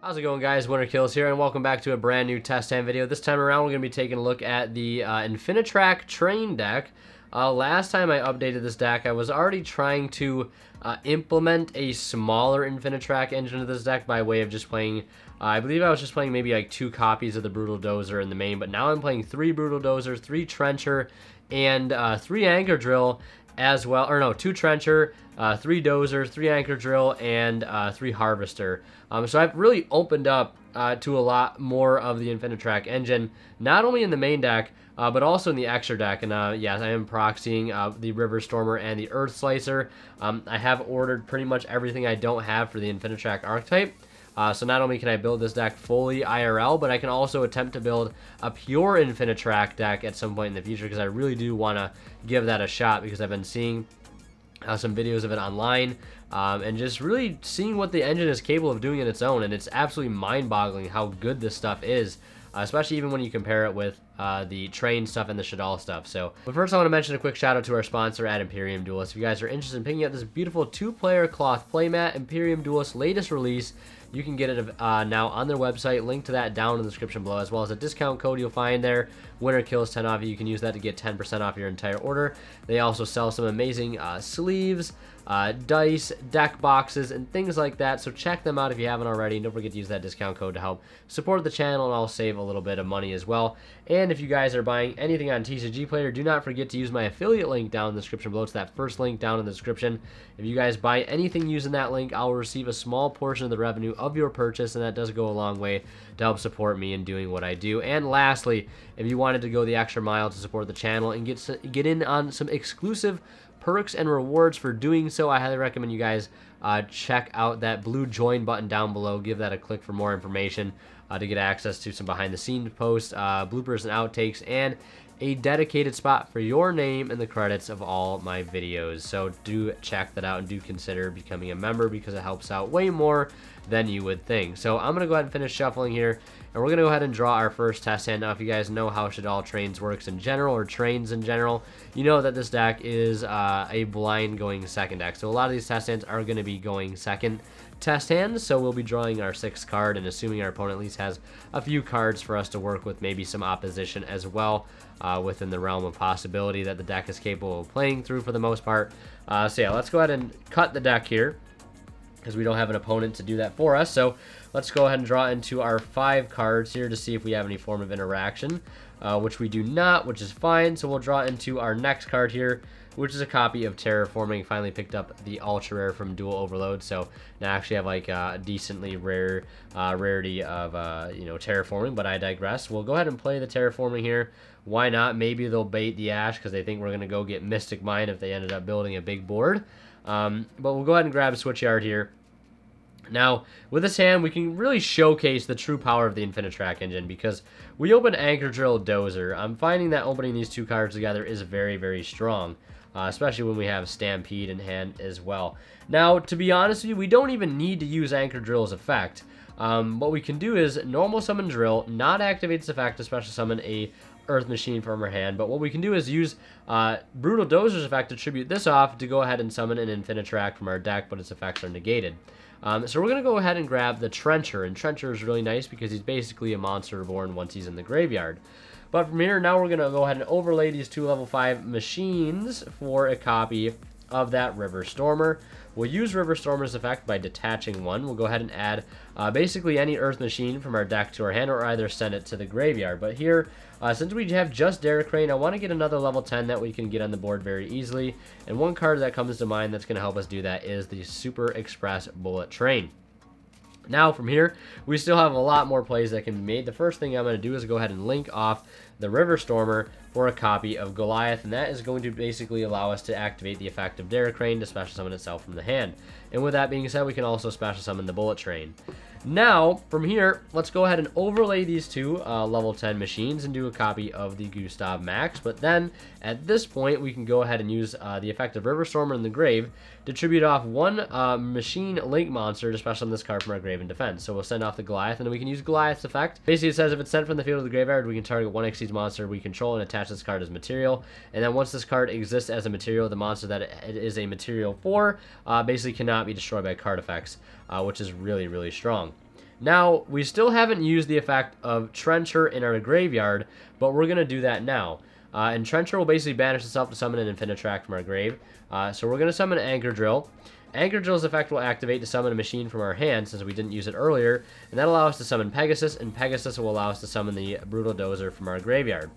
How's it going, guys? Winter Kills here, and welcome back to a brand new test hand video. This time around, we're going to be taking a look at the Infinitrack train deck. Last time I updated this deck, I was already trying to implement a smaller Infinitrack engine to this deck by way of just playing, I believe I was just playing maybe like 2 copies of the Brutal Dozer in the main, but now I'm playing 3 Brutal Dozers, 3 Trencher, and 3 Anchor Drill as well, or no, 2 Trencher, 3 Dozer, 3 Anchor Drill, and 3 Harvester. So I've really opened up to a lot more of the Infinitrack engine, not only in the main deck, but also in the extra deck. And yes, I am proxying the River Stormer and the Earth Slicer. I have ordered pretty much everything I don't have for the Infinitrack archetype. So not only can I build this deck fully IRL, but I can also attempt to build a pure Infinitrack deck at some point in the future, because I really do want to give that a shot, because I've been seeing some videos of it online, and just really seeing what the engine is capable of doing in its own, and it's absolutely mind-boggling how good this stuff is, especially even when you compare it with the train stuff and the Shaddoll stuff. But first I want to mention a quick shout out to our sponsor at Imperium Duelist. If you guys are interested in picking up this beautiful 2-player cloth playmat, Imperium Duelist's latest release, you can get it now on their website. Link to that down in the description below, as well as a discount code you'll find there. Winter Kills 10 off. You can use that to get 10% off your entire order. They also sell some amazing sleeves, dice, deck boxes, and things like that. So check them out if you haven't already. And don't forget to use that discount code to help support the channel, and I'll save a little bit of money as well. And if you guys are buying anything on TCG Player, do not forget to use my affiliate link down in the description below. It's that first link down in the description. If you guys buy anything using that link, I'll receive a small portion of the revenue of your purchase, and that does go a long way to help support me in doing what I do. And lastly, if you wanted to go the extra mile to support the channel and get in on some exclusive perks and rewards for doing so, I highly recommend you guys check out that blue join button down below. Give that a click for more information to get access to some behind the scenes posts, bloopers and outtakes, and a dedicated spot for your name in the credits of all my videos. So do check that out, and do consider becoming a member, because it helps out way more than you would think. So I'm going to go ahead and finish shuffling here, and we're going to go ahead and draw our first test hand. Now, if you guys know how Shaddoll Trains works in general, or trains in general, you know that this deck is a blind going second deck. So a lot of these test hands are going to be going second test hands. So we'll be drawing our 6th card, and assuming our opponent at least has a few cards for us to work with, maybe some opposition as well, within the realm of possibility that the deck is capable of playing through for the most part. So yeah, let's go ahead and cut the deck here, because we don't have an opponent to do that for us. So let's go ahead and draw into our 5 cards here to see if we have any form of interaction, which we do not, which is fine. So we'll draw into our next card here, which is a copy of Terraforming. Finally picked up the ultra rare from Dual Overload, so now I actually have like a decently rare rarity of Terraforming, but I digress. We'll go ahead and play the Terraforming here. Why not? Maybe they'll bait the Ash because they think we're going to go get Mystic Mine if they ended up building a big board. But we'll go ahead and grab a Switchyard here. Now, with this hand, we can really showcase the true power of the Infinitrack engine, because we open Anchor Drill Dozer. I'm finding that opening these 2 cards together is very, very strong, especially when we have Stampede in hand as well. Now, to be honest with you, we don't even need to use Anchor Drill's effect. What we can do is normal summon Drill, not activate its effect to special summon a Earth Machine from our hand, but what we can do is use Brutal Dozer's effect to tribute this off to go ahead and summon an Infinitrack from our deck, but its effects are negated. So we're going to go ahead and grab the Trencher, and Trencher is really nice because he's basically a monster reborn once he's in the graveyard. But from here, now we're going to go ahead and overlay these 2 level 5 machines for a copy of that River Stormer. We'll use River Stormer's effect by detaching 1. We'll go ahead and add basically any Earth Machine from our deck to our hand, or either send it to the graveyard. But here, since we have just Derricrane, I want to get another level 10 that we can get on the board very easily. And one card that comes to mind that's going to help us do that is the Super Express Bullet Train. Now, from here, we still have a lot more plays that can be made. The first thing I'm going to do is go ahead and link off the River Stormer for a copy of Goliath, and that is going to basically allow us to activate the effect of Derricrane to special summon itself from the hand. And with that being said, we can also special summon the Bullet Train. Now, from here, let's go ahead and overlay these 2 level 10 machines and do a copy of the Gustav Max. But then, at this point, we can go ahead and use the effect of River Stormer in the grave to tribute off 1 machine link monster to special summon this card from our grave in defense. So we'll send off the Goliath, and then we can use Goliath's effect. Basically, it says if it's sent from the field to the graveyard, we can target 1 Xyz monster we control and attach this card as material. And then once this card exists as a material, the monster that it is a material for basically cannot be destroyed by card effects, which is really, really strong. Now, we still haven't used the effect of Trencher in our graveyard, but we're going to do that now. And Trencher will basically banish itself to summon an Infinitrack from our grave. So we're going to summon Anchor Drill. Anchor Drill's effect will activate to summon a machine from our hand, since we didn't use it earlier, and that'll allow us to summon Pegasus, and Pegasus will allow us to summon the Brutal Dozer from our graveyard.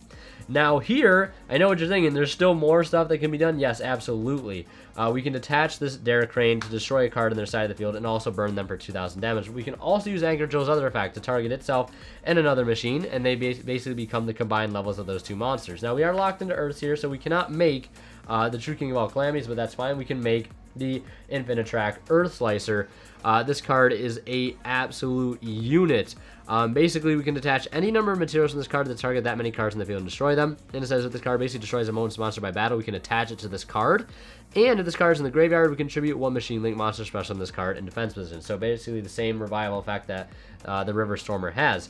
Now here, I know what you're thinking, there's still more stuff that can be done. Yes, absolutely. We can detach this Derricrane to destroy a card on their side of the field and also burn them for 2,000 damage. We can also use Anchor Drill's other effect to target itself and another machine, and they basically become the combined levels of those two monsters. Now we are locked into Earths here, so we cannot make the True King of all Calamities, but that's fine. We can make the Infinitrack Earth Slicer. This card is a absolute unit. Basically, we can detach any number of materials from this card that target that many cards in the field and destroy them. And it says that this card basically destroys a opponent's monster by battle. We can attach it to this card. And if this card is in the graveyard, we contribute one Machine Link monster special on this card in defense position. So basically the same revival effect that the River Stormer has.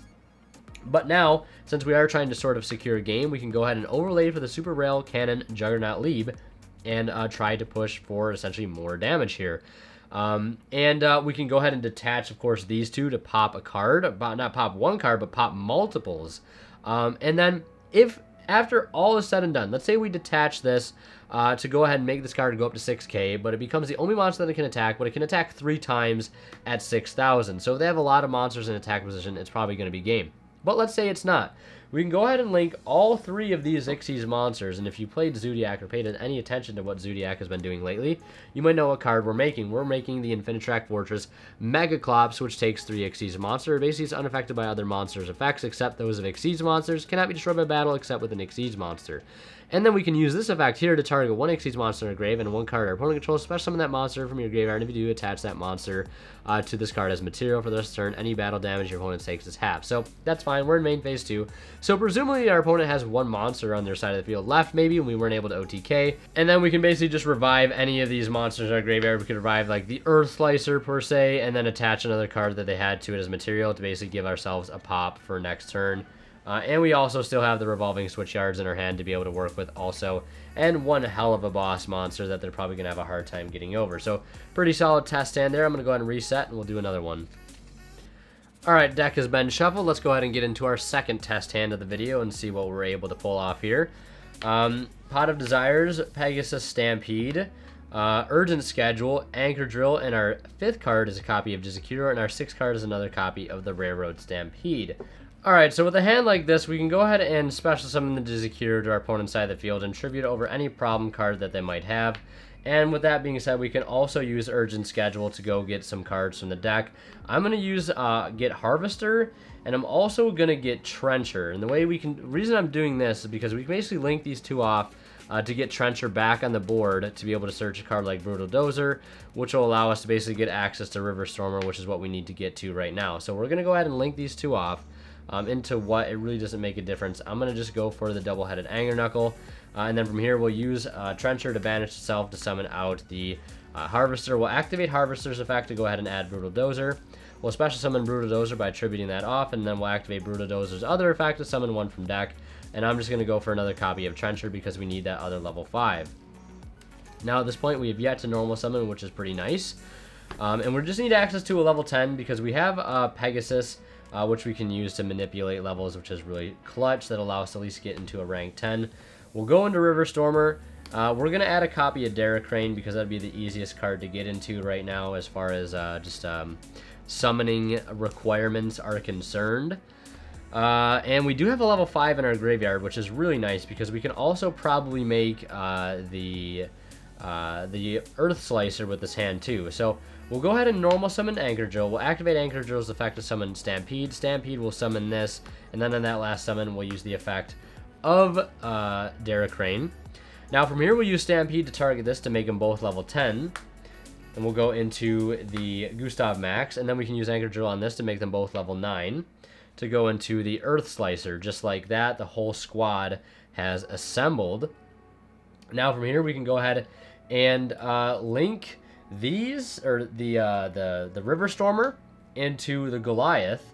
But now, since we are trying to sort of secure a game, we can go ahead and overlay for the Super Rail Cannon Juggernuat Liebe and try to push for essentially more damage here. We can go ahead and detach, of course, these two to pop a card. Not pop one card, but pop multiples. And then if, after all is said and done, let's say we detach this to go ahead and make this card go up to 6k, but it becomes the only monster that it can attack, but it can attack 3 times at 6,000. So if they have a lot of monsters in attack position, it's probably going to be game. But let's say it's not. We can go ahead and link all 3 of these Xyz monsters, and if you played Zodiac or paid any attention to what Zodiac has been doing lately, you might know what card we're making. We're making the Infinitrack Fortress Megaclops, which takes 3 Xyz monster. Basically, it's unaffected by other monsters' effects, except those of Xyz monsters. Cannot be destroyed by battle except with an Xyz monster. And then we can use this effect here to target 1 Xyz monster in a grave and 1 card our opponent controls. Special summon that monster from your graveyard, and if you do, attach that monster to this card as material for the rest of the turn. Any battle damage your opponent takes is half. So that's fine. We're in main phase 2. So presumably our opponent has 1 monster on their side of the field left, maybe, when we weren't able to OTK. And then we can basically just revive any of these monsters in our graveyard. We could revive like the Earth Slicer per se, and then attach another card that they had to it as material to basically give ourselves a pop for next turn. And we also still have the Revolving Switchyards in our hand to be able to work with also. And one hell of a boss monster that they're probably going to have a hard time getting over. So pretty solid test hand there. I'm going to go ahead and reset and we'll do another one. Alright, deck has been shuffled. Let's go ahead and get into our second test hand of the video and see what we're able to pull off here. Pot of Desires, Pegasus Stampede, Urgent Schedule, Anchor Drill, and our 5th card is a copy of Jizukiru, and our 6th card is another copy of the Railroad Stampede. Alright, so with a hand like this, we can go ahead and special summon the Jizukiru to our opponent's side of the field and tribute over any problem card that they might have. And with that being said, we can also use Urgent Schedule to go get some cards from the deck. I'm going to use get Harvester, and I'm also going to get Trencher. And the reason I'm doing this is because we can basically link these two off to get Trencher back on the board to be able to search a card like Brutal Dozer, which will allow us to basically get access to River Stormer, which is what we need to get to right now. So we're going to go ahead and link these two off. Into what it really doesn't make a difference. I'm going to just go for the double-headed Anger Knuckle, and then from here we'll use Trencher to banish itself to summon out the Harvester. We'll activate Harvester's effect to go ahead and add Brutal Dozer. We'll special summon Brutal Dozer by attributing that off, and then we'll activate Brutal Dozer's other effect to summon one from deck, and I'm just going to go for another copy of Trencher because we need that other level 5. Now at this point we have yet to normal summon, which is pretty nice, and we just need access to a level 10 because we have Pegasus, which we can use to manipulate levels, which is really clutch. That allows us to at least get into a rank 10. We'll go into River Stormer. We're going to add a copy of Derricrane because that'd be the easiest card to get into right now as far as just summoning requirements are concerned. And we do have a level 5 in our graveyard, which is really nice because we can also probably make the Earth Slicer with this hand too. So we'll go ahead and normal summon Anchor Drill. We'll activate Anchor Drill's effect to summon Stampede. Stampede will summon this, and then on that last summon, we'll use the effect of Derricrane. Now from here, we'll use Stampede to target this to make them both level 10. And we'll go into the Gustav Max, and then we can use Anchor Drill on this to make them both level 9. To go into the Earth Slicer. Just like that, the whole squad has assembled. Now from here, we can go ahead and link these, or the River Stormer into the Goliath,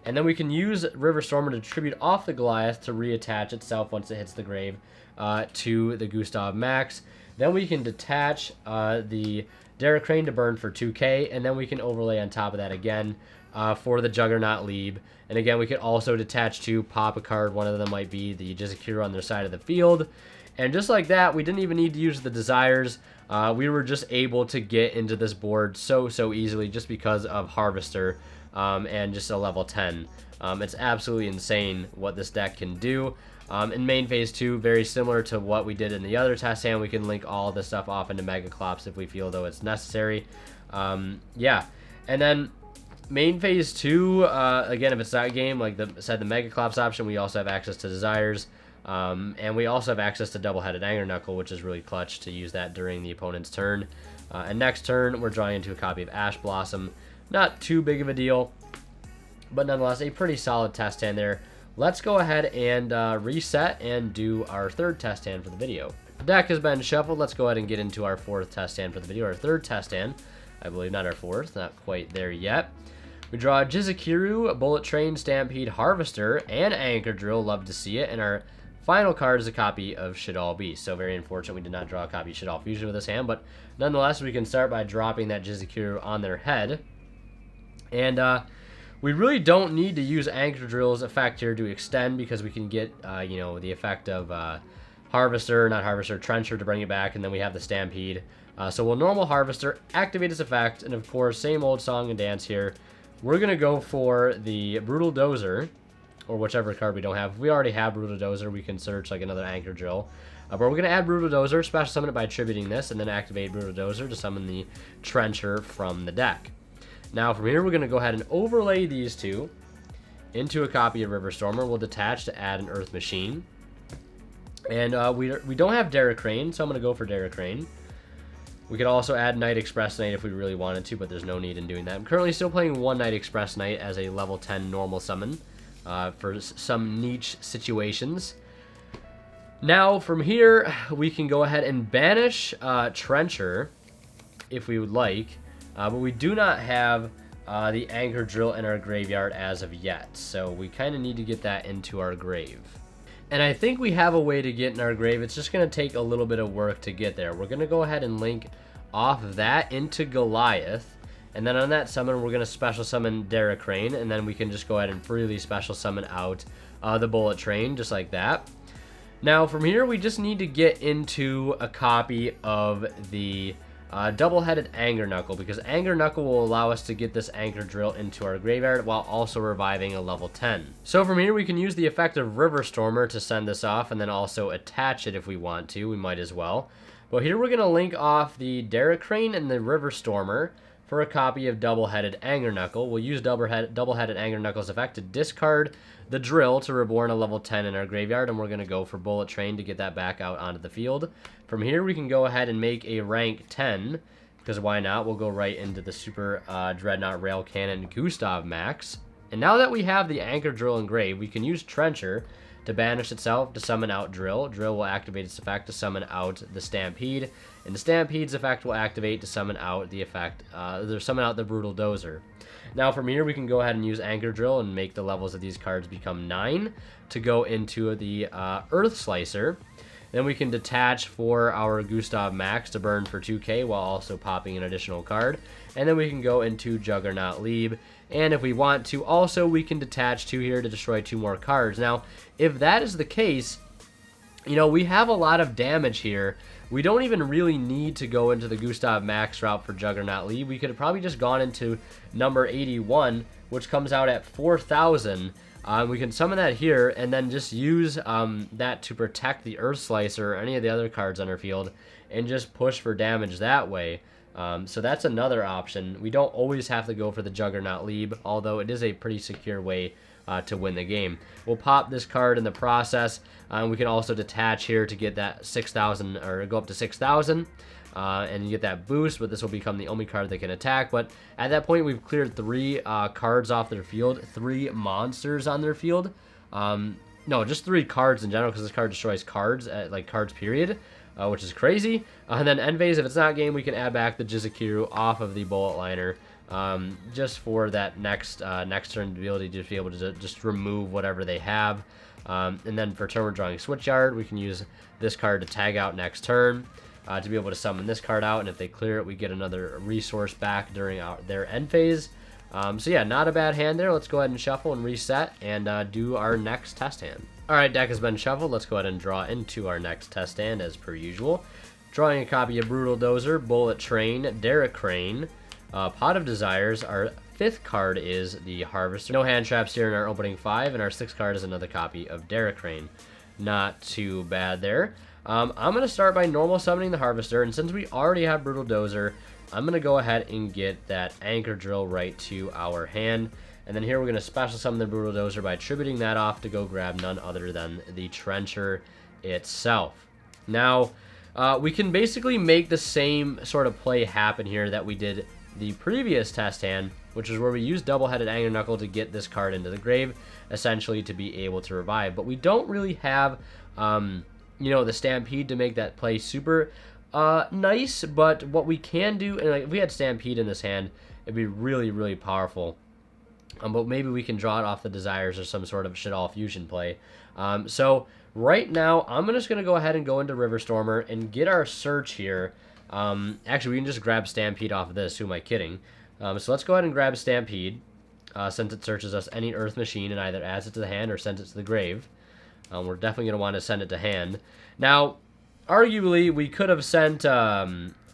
and then we can use River Stormer to tribute off the Goliath to reattach itself once it hits the grave to the Gustav Max. Then we can detach the Derricrane to burn for 2k, and then we can overlay on top of that again for the Juggernuat Liebe. And again, we could also detach 2, pop a card. One of them might be the Jizukiru on their side of the field. And just like that, we didn't even need to use the desires. We were just able to get into this board so easily just because of Harvester and just a level 10. It's absolutely insane what this deck can do. In main phase 2, very similar to what we did in the other test hand, we can link all this stuff off into Megaclops if we feel though it's necessary. Yeah, and then main phase 2, again, if it's that game, like said, the Megaclops option, we also have access to desires. And we also have access to double-headed Anger Knuckle, which is really clutch to use that during the opponent's turn. And next turn, we're drawing into a copy of Ash Blossom. Not too big of a deal, but nonetheless, a pretty solid test hand there. Let's go ahead and reset and do our third test hand for the video. The deck has been shuffled. Let's go ahead and get into our fourth test hand for the video. Our third test hand, I believe, not our fourth, not quite there yet. We draw Jizukiru, Bullet Train, Stampede, Harvester, and Anchor Drill. Love to see it. And our final card is a copy of Shaddoll Beast. So very unfortunate we did not draw a copy of Shaddoll Fusion with this hand, but nonetheless, we can start by dropping that Jizukiru on their head. And we really don't need to use Anchor Drill's effect here to extend because we can get, you know, the effect of Trencher to bring it back, and then we have the Stampede. So we'll normal Harvester, activate its effect, and of course, same old song and dance here. We're going to go for the Brutal Dozer, or whichever card we don't have. If we already have Brutal Dozer, we can search like another Anchor Drill. But we're going to add Brutal Dozer, special summon it by attributing this, and then activate Brutal Dozer to summon the Trencher from the deck. Now from here, we're going to go ahead and overlay these two into a copy of Riverstormer. We'll detach to add an Earth Machine. And we don't have Derricrane, so I'm going to go for Derricrane. We could also add Night Express Knight if we really wanted to, but there's no need in doing that. I'm currently still playing one Night Express Knight as a level 10 normal summon for some niche situations. Now, from here, we can go ahead and banish Trencher if we would like, but we do not have the Anchor Drill in our graveyard as of yet, so we kind of need to get that into our grave. And I think we have a way to get in our grave. It's just going to take a little bit of work to get there. We're going to go ahead and link off of that into Goliath. And then on that summon, we're going to special summon Derricrane. And then we can just go ahead and freely special summon out the Bullet Train, just like that. Now, from here, we just need to get into a copy of the double-headed Anger Knuckle, because Anger Knuckle will allow us to get this Anchor Drill into our graveyard while also reviving a level 10. So from here, we can use the effect of Riverstormer to send this off, and then also attach it if we want to. We might as well. But here we're going to link off the Derricrane and the Riverstormer for a copy of double-headed Anger Knuckle. We'll use double-headed Anger Knuckle's effect to discard the Drill to reborn a level 10 in our graveyard, and we're going to go for Bullet Train to get that back out onto the field. From here, we can go ahead and make a rank 10, because why not? We'll go right into the Super Dreadnought Rail Cannon Gustav Max. And now that we have the Anchor Drill engraved, we can use Trencher to banish itself to summon out Drill. Drill will activate its effect to summon out the Stampede, and the Stampede's effect will activate to summon out the effect, summon out the Brutal Dozer. Now from here, we can go ahead and use Anchor Drill and make the levels of these cards become 9 to go into the Earth Slicer. Then we can detach for our Gustav Max to burn for 2k while also popping an additional card. And then we can go into Juggernuat Liebe. And if we want to, also we can detach 2 here to destroy 2 more cards. Now, if that is the case, you know, we have a lot of damage here. We don't even really need to go into the Gustav Max route for Juggernuat Liebe. We could have probably just gone into number 81, which comes out at 4,000. We can summon that here and then just use that to protect the Earth Slicer or any of the other cards on our field and just push for damage that way. So that's another option. We don't always have to go for the Juggernuat Liebe, although it is a pretty secure way to win the game. We'll pop this card in the process. We can also detach here to get that 6,000 or go up to 6,000. And you get that boost, but this will become the only card that can attack. But at that point, we've cleared 3 cards off their field, 3 monsters on their field. No, just 3 cards in general, because this card destroys cards, like cards period, which is crazy. And then end phase, if it's not game, we can add back the Jizukiru off of the Bullet Liner, just for that next turn ability to be able to just remove whatever they have. And then for turn we're drawing Switchyard, we can use this card to tag out next turn. To be able to summon this card out, and if they clear it, we get another resource back during their end phase. So yeah, not a bad hand there. Let's go ahead and shuffle and reset and do our next test hand. Alright, deck has been shuffled. Let's go ahead and draw into our next test hand as per usual. Drawing a copy of Brutal Dozer, Bullet Train, Derricrane, Pot of Desires. Our 5th card is the Harvester. No hand traps here in our opening 5, and our 6th card is another copy of Derricrane. Not too bad there. I'm going to start by normal summoning the Harvester, and since we already have Brutal Dozer, I'm going to go ahead and get that Anchor Drill right to our hand. And then here we're going to special summon the Brutal Dozer by attributing that off to go grab none other than the Trencher itself. Now, we can basically make the same sort of play happen here that we did the previous test hand, which is where we used Double-Headed Anger Knuckle to get this card into the grave, essentially to be able to revive. But we don't really have, you know, the Stampede to make that play super nice. But what we can do, and like, if we had Stampede in this hand, it'd be really, really powerful. But maybe we can draw it off the Desires or some sort of Shaddoll Fusion play. So right now, I'm just going to go ahead and go into Riverstormer and get our search here. Actually, we can just grab Stampede off of this. Who am I kidding? So let's go ahead and grab Stampede, since it searches us any Earth Machine and either adds it to the hand or sends it to the grave. We're definitely going to want to send it to hand. Now, arguably, we could have sent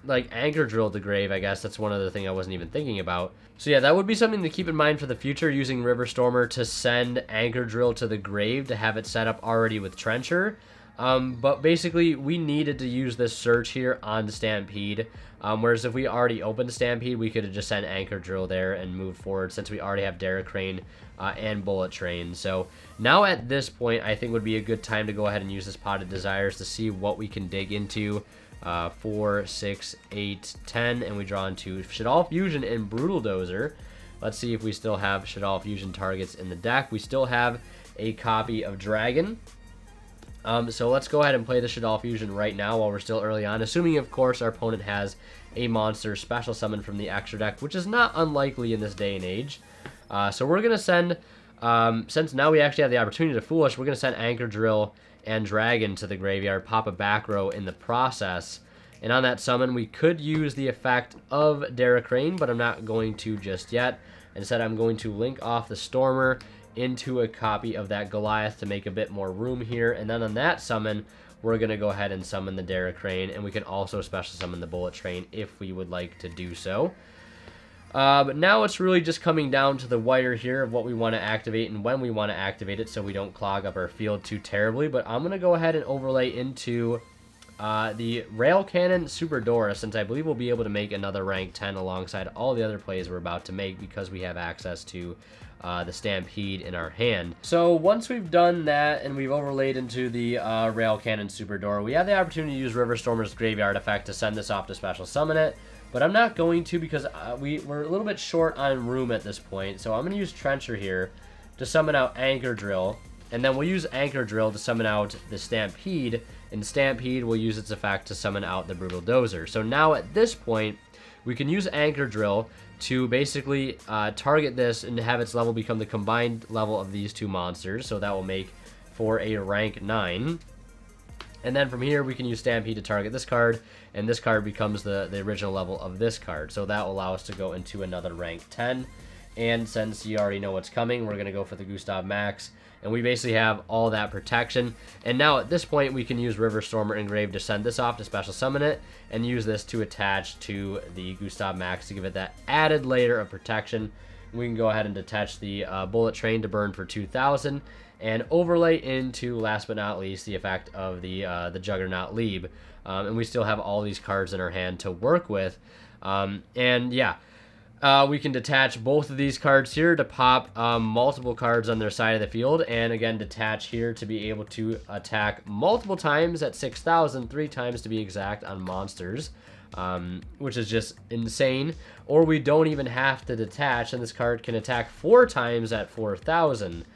like Anchor Drill to grave, I guess. That's one other thing I wasn't even thinking about. So yeah, that would be something to keep in mind for the future, using Riverstormer to send Anchor Drill to the grave to have it set up already with Trencher. But basically, we needed to use this search here on Stampede. Whereas if we already opened Stampede, we could have just sent Anchor Drill there and moved forward, since we already have Derricrane and Bullet Train. So now at this point, I think would be a good time to go ahead and use this Pot of Desires to see what we can dig into. 4, 6, 8, 10, and we draw into Shaddoll Fusion and Brutal Dozer. Let's see if we still have Shaddoll Fusion targets in the deck. We still have a copy of Dragon. So let's go ahead and play the Shaddoll Fusion right now while we're still early on, assuming, of course, our opponent has a monster special summon from the extra deck, which is not unlikely in this day and age. So we're going to send, since now we actually have the opportunity to Foolish, we're going to send Anchor Drill and Dragon to the graveyard, pop a back row in the process. And on that summon, we could use the effect of Derricrane, but I'm not going to just yet. Instead, I'm going to link off the Stormer into a copy of that Goliath to make a bit more room here. And then on that summon, we're going to go ahead and summon the Derricrane, and we can also special summon the Bullet Train if we would like to do so. But now it's really just coming down to the wire here of what we want to activate and when we want to activate it, so we don't clog up our field too terribly. But I'm going to go ahead and overlay into the Rail Cannon Super Dora, since I believe we'll be able to make another rank 10 alongside all the other plays we're about to make, because we have access to the Stampede in our hand. So once we've done that and we've overlaid into the Rail Cannon Super Dora, we have the opportunity to use Riverstormer's Graveyard Effect to send this off to special summon it. But I'm not going to, because we're a little bit short on room at this point. So I'm going to use Trencher here to summon out Anchor Drill. And then we'll use Anchor Drill to summon out the Stampede. And Stampede will use its effect to summon out the Brutal Dozer. So now at this point, we can use Anchor Drill to basically target this and have its level become the combined level of these two monsters. So that will make for a rank 9. And then from here, we can use Stampede to target this card, and this card becomes the original level of this card. So that will allow us to go into another rank 10. And since you already know what's coming, we're going to go for the Gustav Max. And we basically have all that protection. And now at this point, we can use Riverstormer Engrave to send this off to special summon it, and use this to attach to the Gustav Max to give it that added layer of protection. We can go ahead and detach the Bullet Train to burn for 2,000. And overlay into, last but not least, the effect of the Juggernuat Liebe. And we still have all these cards in our hand to work with. And yeah, we can detach both of these cards here to pop multiple cards on their side of the field. And again, detach here to be able to attack multiple times at 6,000, 3 times to be exact, on monsters. Which is just insane. Or we don't even have to detach, and this card can attack 4 times at 4,000.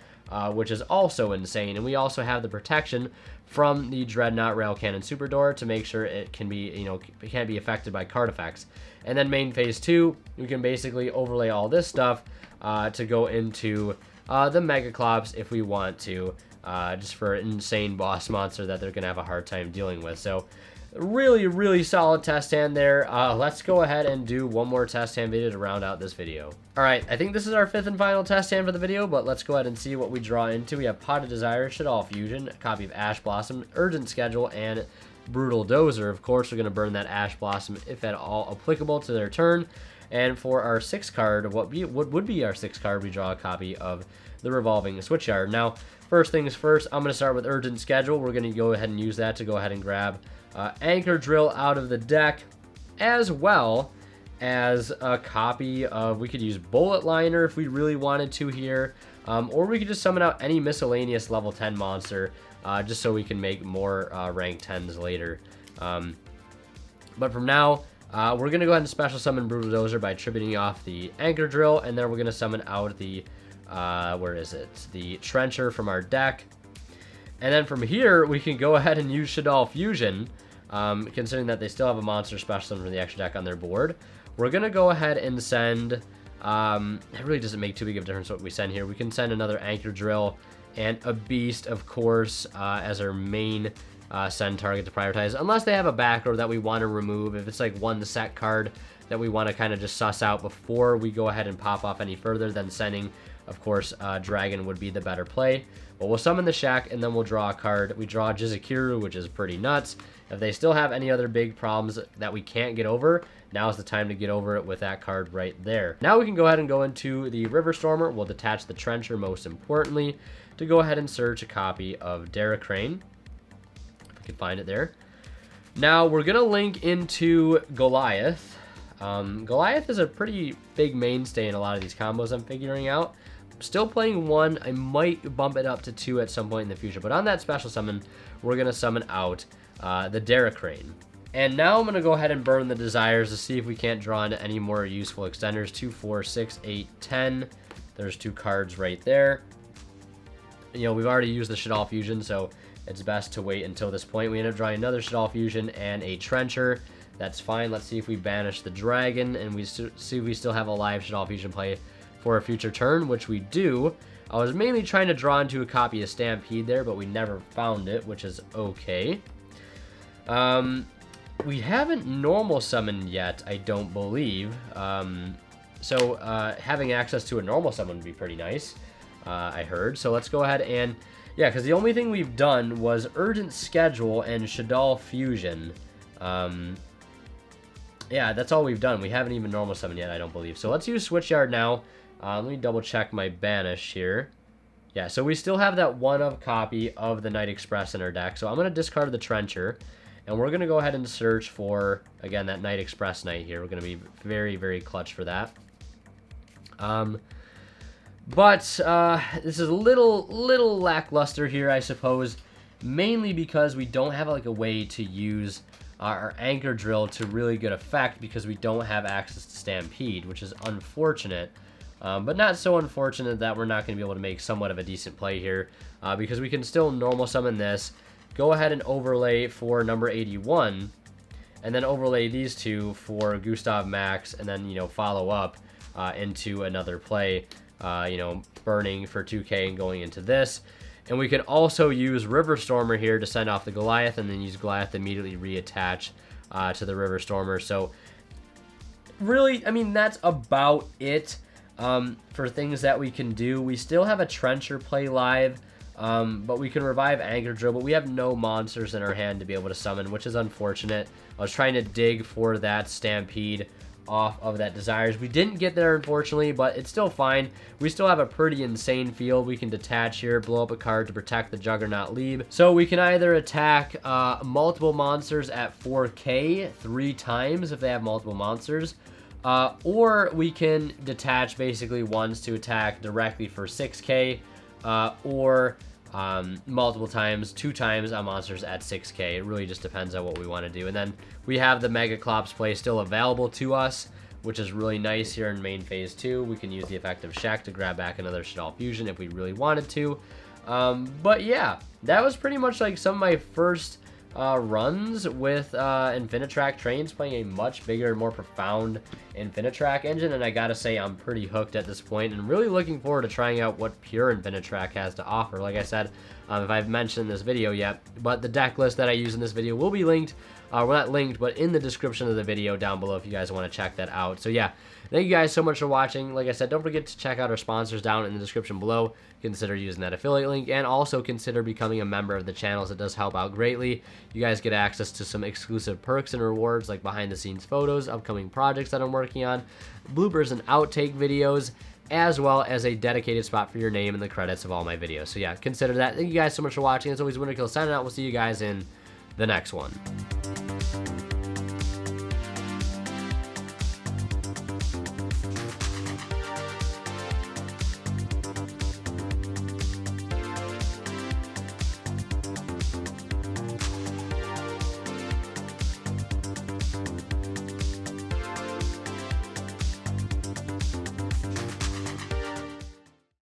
Which is also insane. And we also have the protection from the Dreadnought Rail Cannon Super Door to make sure it can be, it can't be affected by card effects. And then main phase 2, we can basically overlay all this stuff to go into the Megaclops if we want to, just for an insane boss monster that they're going to have a hard time dealing with. So really solid test hand there. Let's go ahead and do one more test hand video to round out this video. Alright, I think this is our 5th and final test hand for the video, but let's go ahead and see what we draw into. We have Pot of Desire, Shaddoll Fusion, a copy of Ash Blossom, Urgent Schedule, and Brutal Dozer. Of course, we're going to burn that Ash Blossom if at all applicable to their turn. And for our 6th card, what would be our 6th card, we draw a copy of the Revolving Switchyard. Now, first things first, I'm going to start with Urgent Schedule. We're going to go ahead and use that to go ahead and grab Anchor Drill out of the deck, as well as a copy of, we could use Bullet Liner if we really wanted to here, or we could just summon out any miscellaneous level 10 monster, just so we can make more rank 10s later. But from now, we're going to go ahead and special summon Brutal Dozer by tributing off the Anchor Drill, and then we're going to summon out the, where is it? The Trencher from our deck. And then from here, we can go ahead and use Shaddoll Fusion, considering that they still have a monster special summon from the extra deck on their board. We're going to go ahead and send, it really doesn't make too big of a difference what we send here. We can send another Anchor Drill and a Beast, of course, as our main send target to prioritize, unless they have a back row that we want to remove. If it's like one the set card that we want to kind of just suss out before we go ahead and pop off any further, then sending, of course, Dragon would be the better play. But we'll summon the Shaq, and then we'll draw a card. We draw Jizukiru, which is pretty nuts. If they still have any other big problems that we can't get over, now's the time to get over it with that card right there. Now we can go ahead and go into the River Stormer. We'll detach the Trencher, most importantly, to go ahead and search a copy of Derricrane. If we can find it there. Now we're going to link into Goliath. Goliath is a pretty big mainstay in a lot of these combos I'm figuring out. Still playing 1. I might bump it up to 2 at some point in the future. But on that special summon, we're going to summon out the Derricrane. And now I'm going to go ahead and burn the Desires to see if we can't draw into any more useful extenders. 2, 4, 6, 8, 10. There's 2 cards right there. You know, we've already used the Shaddoll Fusion, so it's best to wait until this point. We end up drawing another Shaddoll Fusion and a Trencher. That's fine. Let's see if we banish the Dragon, and we see if we still have a live Shaddoll Fusion play for a future turn, which we do. I was mainly trying to draw into a copy of Stampede there, but we never found it, which is okay. We haven't normal summoned yet, I don't believe. So having access to a normal summon would be pretty nice, I heard. So let's go ahead and, yeah, because the only thing we've done was Urgent Schedule and Shaddoll Fusion. Yeah, that's all we've done. We haven't even normal summoned yet, I don't believe. So let's use Switchyard now. Let me double check my banish here. Yeah, so we still have that 1-of copy of the Night Express in our deck. So I'm going to discard the Trencher, and we're going to go ahead and search for, again, that Night Express Knight here. We're going to be very clutch for that. But this is a little lackluster here, I suppose, mainly because we don't have like a way to use our Anchor Drill to really good effect because we don't have access to Stampede, which is unfortunate. But not so unfortunate that we're not going to be able to make somewhat of a decent play here, because we can still normal summon this, go ahead and overlay for number 81, and then overlay these 2 for Gustav Max, and then, you know, follow up into another play, you know, burning for 2k and going into this. And we can also use River Stormer here to send off the Goliath, and then use Goliath to immediately reattach to the River Stormer. So really, I mean, that's about it. For things that we can do. We still have a Trencher play live, but we can revive Anchor Drill, but we have no monsters in our hand to be able to summon, which is unfortunate. I was trying to dig for that Stampede off of that Desires. We didn't get there, unfortunately, but it's still fine. We still have a pretty insane field. We can detach here, blow up a card to protect the Juggernuat Liebe. So we can either attack multiple monsters at 4k 3 times if they have multiple monsters, or we can detach basically once to attack directly for 6k, or multiple times, 2 times on monsters at 6k. It really just depends on what we want to do. And then we have the Megaclops play still available to us, which is really nice here in main phase 2. We can use the effect of Shaq to grab back another Shaddoll Fusion if we really wanted to. But yeah, that was pretty much like some of my first runs with Infinitrack trains, playing a much bigger and more profound Infinitrack engine, and I gotta say I'm pretty hooked at this point and really looking forward to trying out what pure Infinitrack has to offer. Like I said, if I've mentioned in this video yet, but the deck list that I use in this video will be linked, well, not linked, but in the description of the video down below if you guys want to check that out. So yeah, thank you guys so much for watching. Like I said, don't forget to check out our sponsors down in the description below. Consider using that affiliate link, and also consider becoming a member of the channels. It does help out greatly. You guys get access to some exclusive perks and rewards like behind the scenes photos, upcoming projects that I'm working on, bloopers and outtake videos, as well as a dedicated spot for your name in the credits of all my videos. So yeah, consider that. Thank you guys so much for watching. As always, Winterkill signing out. We'll see you guys in the next one.